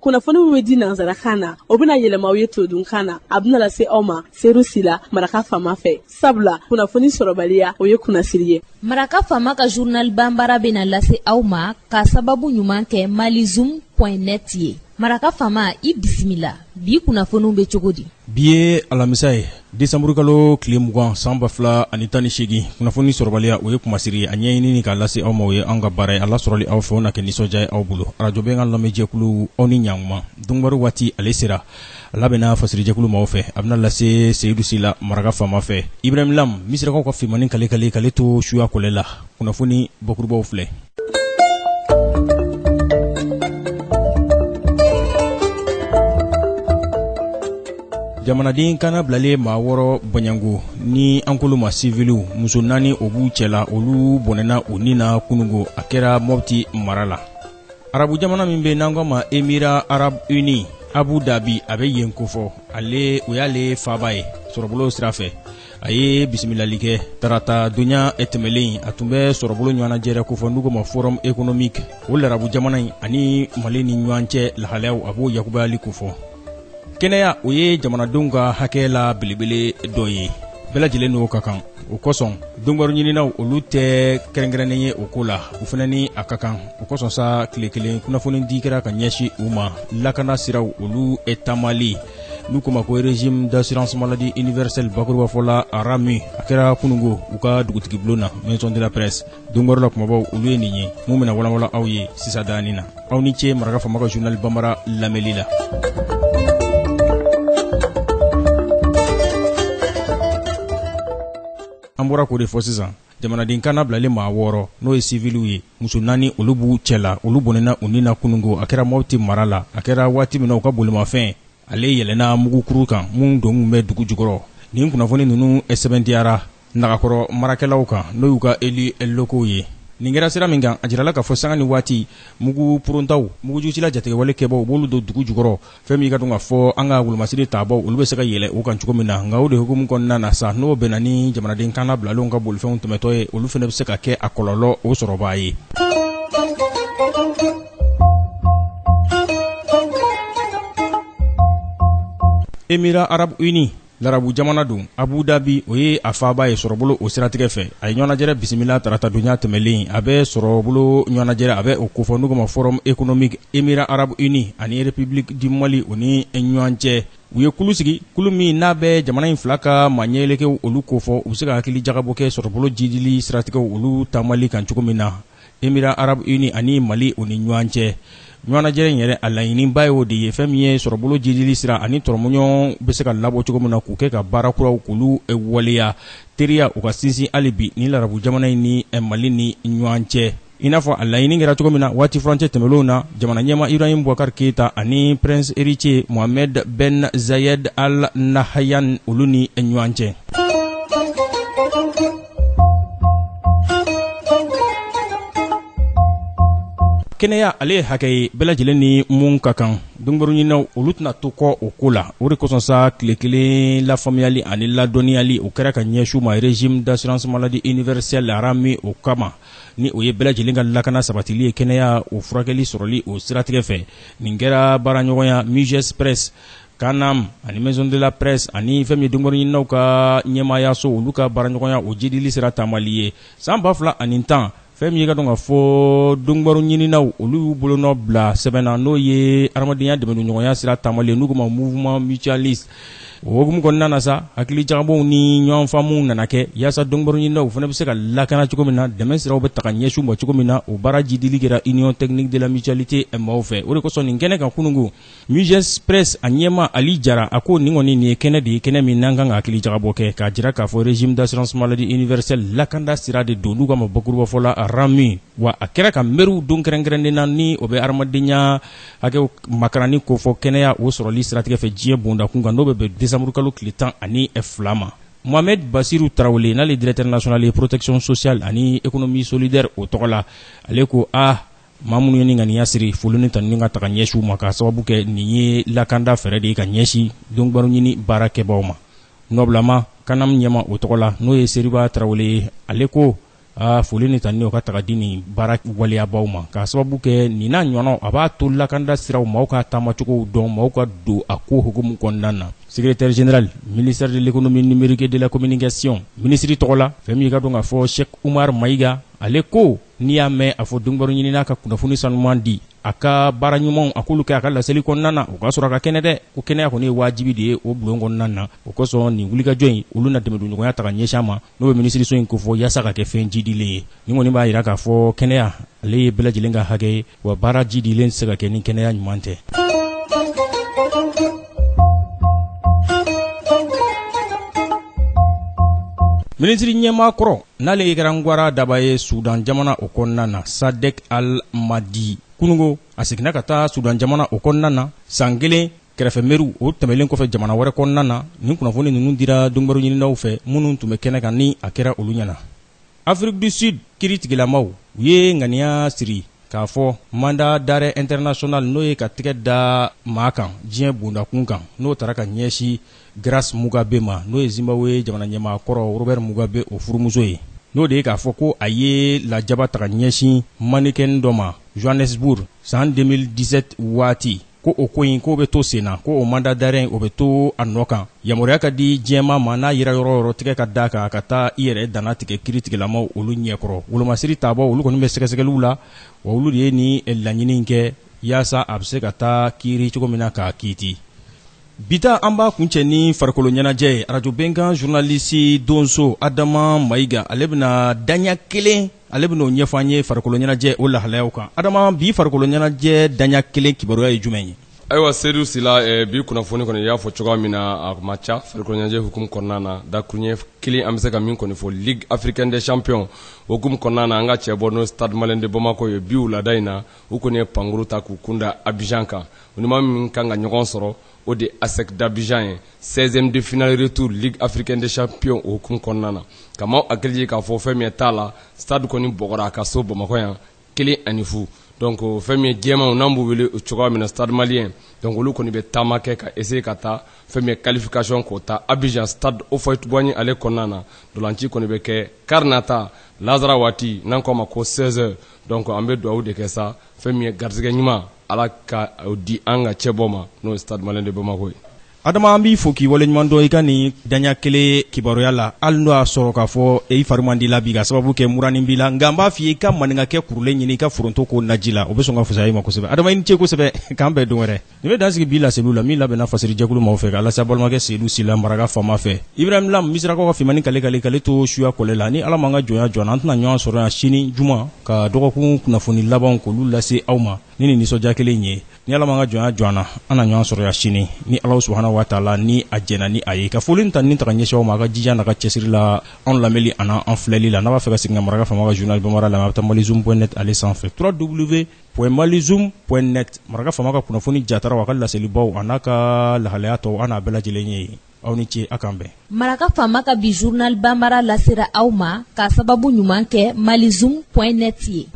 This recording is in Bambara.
kunnafoni min bɛ di nanzarakan na o bɛna yɛlɛma aw ye todunkan na a bɛna lase aw ma seeru sila maraka faama fɛ sabula kunnafoni sɔrɔbaliya o ye kunnasiri ye. maraka faama ka journal banbara bɛna lase aw ma ka sababu ɲuman kɛ malizoom.net ye. maraka faama i bisimila bi kunnafoniw bɛ cogo di. bi ye alamisa ye desanburu kalo tile 20 san 2018 kunnafoni sɔrɔbaliya o ye kumasiri a ɲɛɲinini k'a lase aw ma o ye an ka baara ye ala sɔrɔli aw fɛ o na kɛ nisɔndiya ye aw bolo arajo bɛ ka lamɛnjɛkulu aw ni ɲankuma dunbaro waati ale sera a labɛnna fasirijɛkulu maaw fɛ a bɛna lase seyidu sila maraka faama fɛ ibrahim lam misirakaw ka fimani kale to suya kɔlɛ la kunnafoni bakurubaw filɛ. jamanaden kana bilale maa 6 banyango ni ankolo ma civiliw muso 4 o b'u cɛla olu bɔnɛna o ni na kunungo a kɛra Mopti mara la. arabu jamana min bɛ n'an ko ma Émirats Arabes Unis Abu Dhabi a bɛ yen kofɔ o y'ale faba ye sɔrɔbolo sira fɛ a ye bisimilali kɛ tarata donya tɛmɛlen a tun bɛ sɔrɔbolo ɲɔgɔnnajɛrɛ kofɔ n'u ko ma forum économique o larabu jamana in ani Mali ni ɲɔgɔn cɛ lahalayaw a b'o yakubayali kofɔ. kɛnɛya o ye jamanadenw ka hakɛ la belebele dɔ ye bɛɛ lajɛlen n'o ka kan o kosɔn donbaro ɲininaw olu tɛ kɛrɛnkɛrɛnnen ye o ko la u fana ni a ka kan o kosɔn sa tile kelen kunnafoni di kɛra ka ɲɛsin u ma lakana siraw olu tamali n'u ko ma ko régime d'assurance maladie universelle bakuruba fɔla RAMU a kɛra kunungo u ka dugutigi bulon na maison de la presse donbaro la kumabaw olu ye nin ye mun bɛna walanwalan aw ye sisa daani na aw ni ce maraka faama ka journal banbara lamɛnli la. an bɔra k'o de fɔ sisan jamanaden kana bilalen maa 6 n'o ye civiliw ye muso 4 olu b'u cɛla olu bɔnɛna u ni na kunungo a kɛra Mopti mara la a kɛra waati min na u ka bolimafɛn ale yɛlɛnna mugukuru kan mun don bɛ dugu jukɔrɔ nin kunnafoni ninnu sɛbɛntiyara nagakɔrɔ marakɛlaw kan n'o y'u ka eli locaux ye nin kɛra sira min kan a jirala k'a fɔ sanga ni waati mugu purontaw mugujusila jatigɛwale kɛbaw b'olu don dugu jukɔrɔ fɛn min ka dɔn k'a fɔ an ka wolomasiri taabaw olu bɛ se ka yɛlɛ o kan cogo min na nka o de hukumu kɔnɔna na sa n'o bɛnna ni jamanaden kana bilalenw ka bolifɛnw tɛmɛtɔ ye olu fana bɛ se ka kɛ a kɔlɔlɔ o sɔrɔbaa ye. Émirats Arabes Unis larabu jamana don Abu Dhabi o ye a faba ye sɔrɔbolo o siratigɛ fɛ a ye ɲɔgɔnnajɛrɛ bisimila tarata donya tɛmɛlen a bɛ sɔrɔbolo ɲɔgɔnnajɛrɛ a bɛ o kofɔ n'u ko ma forum économique Émirats Arabes Unis ani République du Mali o ni ɲɔgɔn cɛ u ye kulu sigi kulu min n'a bɛ jamana in fila ka maɲɛlɛkɛw olu kofɔ u bɛ se ka hakili jagabɔ kɛ sɔrɔbolo jidili siratigɛw olu taamali kan cogo min na Émirats Arabes Unis ani Mali o ni ɲɔgɔn cɛ. ɲɔgɔnnajɛrɛ in yɛrɛ a laɲiniba ye o de ye fɛn min ye sɔrɔbolo jidili sira ani tɔrɔmɔɲɔgɔn bɛ se ka labɔ cogo min na k'u kɛ ka baara kuraw k'olu waleya teriya u ka sinsin hali bi ni larabu jamana in ni Mali ni ɲɔgɔn cɛ i n'a fɔ a laɲini kɛra cogo min na waati furancɛ tɛmɛlenw na jamana ɲɛma Ibrahim Boubacar Keita ani Prince héritier Mohamed Ben Zayed Al Nahyan olu ni ɲɔgɔn cɛ. kɛnɛya ale ye hakɛ ye bɛɛ lajɛlen ni mun ka kan donbaro ɲininaw olu tɛna to kɔ o ko la o de kosɔn sa tile kelen lafaamuyali ani ladɔnniyali o kɛra ka ɲɛsu ma régime d'assurance maladie universelle RAMU o kama ni o ye bɛɛ lajɛlen ka lakana sabatili ye kɛnɛya o furakɛli sɔrɔli o siratigɛ fɛ nin kɛra baaraɲɔgɔnya Muges Presse Kanam ani maison de la presse ani fɛn min ye donbaro ɲininaw ka ɲɛmaayaso olu ka baaraɲɔgɔnya o jidili sira taamali ye san 2010 fɛn min ye ka dɔn ka fɔ donbaro ɲininaw olu y'u bolonɔ bila sɛbɛnna n'o ye adamadenya dɛmɛniɲɔgɔnya sira taamali n'u ko ma mouvement mutualiste o hukumu kɔnɔna na sa hakili jagabɔw ni ɲɔgɔn faamuw nana kɛ yaasa donbaro ɲininaw fana bɛ se ka lakana cogo min na dɛmɛ siraw bɛ ta ka ɲɛsiw ma cogo min na o baara jidili kɛra union technique de la mutualité maaw fɛ o de kosɔn nin kɛnɛ kan kunungo Muges Presse a ɲɛma Ali Jara a ko nin kɔni nin ye kɛnɛ de ye kɛnɛ min n'an kan ka hakili jagabɔ kɛ k'a jira k'a fɔ régime d'assurance maladie universelle lakanda sira de don n'u ka ma bakuruba fɔla RAMU wa a kɛra ka mɛriw don kɛrɛnkɛrɛnnen na ni o bɛ adamadenya hakɛw makarani ko fɔ kɛnɛya o sɔrɔli siratigɛ fɛ diɲɛ bondakun kan n'o bɛ bɛn décembre kalo tile 12 ma. Mohamed Bassirou Traoré n'ale directeur national de protection sociale ani économie solidaire o tɔgɔ la ale ko maa minnu ye nin ŋaniya siri foli ni tanuni ka taga ɲɛsiw ma k'a sababu kɛ nin ye lakanda fɛɛrɛ de ye ka ɲɛsi donbaro ɲini baarakɛbaw ma. Nɔbilama Kanam ɲɛma o tɔgɔ la n'o ye Seriba Traoré ale ko foli ni tanni o ka taga di nin baara waleyabaw ma k'a sababu kɛ nin n'a ɲɔgɔnnaw a b'a to lakanda siraw maaw ka taamacogow dɔn maaw ka don a ko hukumu kɔnɔna na. Secrétaire général ministère de l'économie numérique et de la communication ministre tɔgɔ la fɛn min ka dɔn k'a fɔ Cheikh Oumar Maïga ale ko n'i y'a mɛn a fɔ dɔnnibaaru ɲinina ka kunnafoni sanuman di a ka baara ɲumanw a k'olu kɛ a ka laseli kɔnɔna na o k'a sɔrɔ a ka kɛnɛ dɛ ko kɛnɛya kɔni ye waajibi de ye o bulon kɔnɔna na o kosɔn nin wulikajɔ in olu na dɛmɛdonɲɔgɔnya ta ka ɲɛsin a ma n'o bɛ minisiriso in ko fɔ yaasa ka kɛ fɛn jidilen ye nin kɔni b'a jira k'a fɔ kɛnɛya ale ye bɛɛ lajɛlen ka hakɛ ye wa baara jidilen tɛ se ka kɛ ni kɛnɛya ɲuman tɛ. Ministri ɲɛmaa kɔrɔ n'ale ye kɛra Ngwara Daba ye Sudan jamana o kɔnɔna na Sadek Al-Mahdi kunungo a seginna ka taa Sudan jamana o kɔnɔna na san kelen kɛrɛfɛ meriw o tɛmɛlen kɔfɛ jamana wɛrɛ kɔnɔna na nin kunnafoni ninnu dira dɔnnibaaru ɲininaw fɛ minnu tun bɛ kɛnɛ kan ni a kɛra olu ɲɛna. Afrique du Sud kiiritigilamaw u ye ŋaniya siri k'a fɔ mandat d'arrêt international n'o ye ka tigɛ da maa kan diɲɛ bondakun kan n'o taara ka ɲɛsin Grace Mugabe ma n'o ye Zimbabwe jamana ɲɛmaa kɔrɔ Robert Mugabe o furumuso ye n'o de ye k'a fɔ ko a ye lajaba ta ka ɲɛsin mannequin dɔ ma Johannesburg san 2017 waati ko o ko in k'o bɛ to sen na ko o mandat d'arrêt o bɛ to a nɔ kan yamaruya ka di diɲɛmaa ma n'a yira yɔrɔ yɔrɔ tigɛ ka da kan ka taa i yɛrɛ danna tigɛ kiiritigilamaw olu ɲɛkɔrɔ wolomasiri taabɔ olu kɔni bɛ sɛgɛsɛgɛliw la wa olu de ye ni laɲini kɛ yaasa a bɛ se ka taa kiiri cogo min na k'a kiiti. Bita an b'a kuncɛ ni farikolo ɲɛnajɛ ye radio Benkan journaliste Donso Adama Maïga ale bɛna daɲa kelen ale bɛna o ɲɛfɔ an ye farikolo ɲɛnajɛ o lahalayaw kan. Adama bi farikolo ɲɛnajɛ daɲa kelen kibaruya ye jumɛn ye? Ayiwa Seydou Sila bi kunnafoni kɔni y'a fɔ cogoya min na a ma ca farikolo ɲɛnajɛ hukumu kɔnɔna na dakuruɲɛ kelen an bɛ se ka min kɔni fɔ Ligue africaine des champions hukumu kɔnɔna na an ka cɛ bɔ n'o Stade Malien de Bamako ye bi wulada in na u kɔni ye pankuru ta k'u kunda Abidjan kan u ni maa min kan ka ɲɔgɔn sɔrɔ o de ASEC d'Abidjan ye 16e de finale retour Ligue africaine des champions o hukumu kɔnɔna na kama hakili k'a fɔ fɛn min t'a la stade kɔni bɔgɔra a ka so Bamakɔ yan 1-0 donc fɛn min jɛmanw n'an b'u wele o cogoya min na Stade Malien donc olu kɔni bɛ taama kɛ ka essayer ka taa fɛn min qualification k'o ta Abidjan stade Houphouët-Boigny ale kɔnɔna na dolanci kɔni bɛ kɛ Karnata Lazara waati n'an kɔ ma ko 16h donc an bɛ dugawu de kɛ sa fɛn min garisɛgɛ ɲuman ala ka o di an ka cɛbɔ ma n'o Stade Malien de Bamako ye. Adama an b'i fo k'i waleɲuman dɔn i ka nin daɲa kelen kibaruya la hali n'o y'a sɔrɔ k'a fɔ i fari man di la bi ka sababu kɛ muranin b'i la nka n b'a f'i ye i ka maninkakɛ kurulen ɲini i ka foronto ko naji la o bɛ sɔn ka fisaya i ma kosɛbɛ. Adama i ni ce kosɛbɛ k'an bɛn don wɛrɛ nin bɛ dansigi bi laseliw la min labɛnna fasirijɛkulu maaw fɛ k'a lase balimakɛ Seydou Sila maraka faama fɛ Ibrahim Lam misirakaw ka fimani kale to suya kɔlɛ la ni ala m'an ka jɔnya jɔna an tɛna ɲɔgɔn sɔrɔ yan sini juma ka dɔgɔkun kunnafoni labanw k'olu lase aw ma ni nin nisɔndiya kelen ye ni ala m'an ka jɔnya jɔna an na ɲɔgɔn sɔrɔ yan sini ni Alahu subhanahu wa taala ni a jɛna ni a ye ka foli ta ni ta ka ɲɛsin aw ma a ka jija n'a ka cɛsiri la anw lamɛnli ani an filɛli la n'a b'a fɛ ka segin ka maraka faama ka journal bamara la a bɛ taa malizoom.net ale sanfɛ www.malizoom.net maraka faama ka kunnafoni jatara a ka laselibaw a n'a ka lahalaya tɔw an n'a bɛɛ lajɛlen ye aw ni ce a k'an bɛn. Maraka faama ka bi journal bambara lasera aw ma k'a sababu ɲuman kɛ malizoom.net ye.